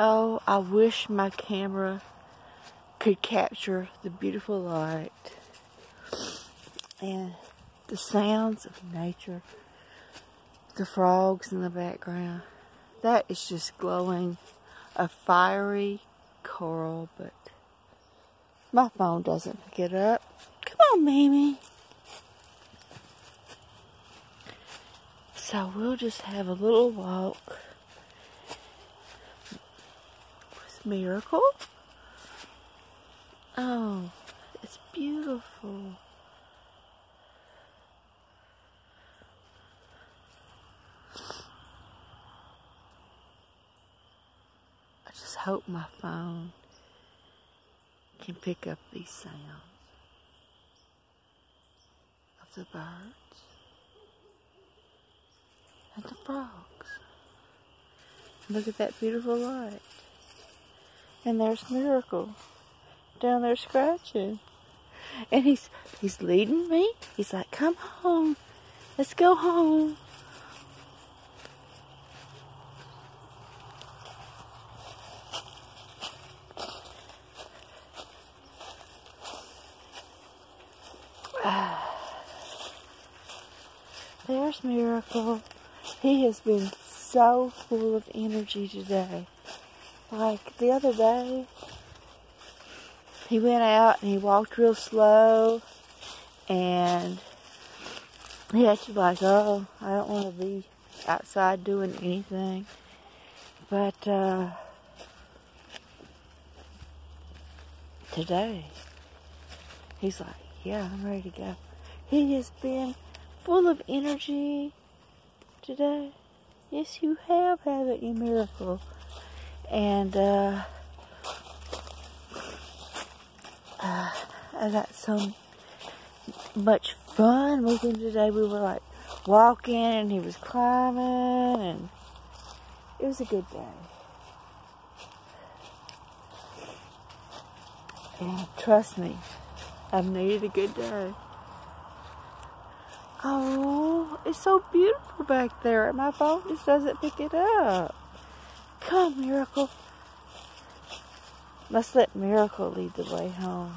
Oh, I wish my camera could capture the beautiful light and the sounds of nature, the frogs in the background. That is just glowing a fiery coral, but my phone doesn't pick it up. Come on, Mimi. So we'll just have a little walk with Miracle. Oh, it's beautiful. I just hope my phone can pick up these sounds of the birds and the frogs. Look at that beautiful light. And there's Miracle down there scratching. And he's leading me. He's like, come home. Let's go home. There's Miracle. He has been so full of energy today. Like the other day, he went out and he walked real slow, and he acted like, oh, I don't want to be outside doing anything. But today, he's like, yeah, I'm ready to go. He has been full of energy today. Yes, you have, haven't you, Miracle? And I got so much fun with him today. We were like walking and he was climbing, and it was a good day. And trust me, I've needed a good day. Oh, it's so beautiful back there. My phone just doesn't pick it up. Come, Miracle. Let's let Miracle lead the way home.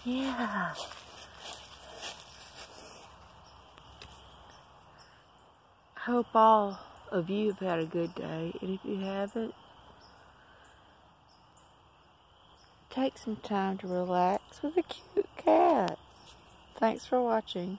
Yeah. I hope all of you have had a good day, and if you haven't, take some time to relax with a cute cat. Thanks for watching.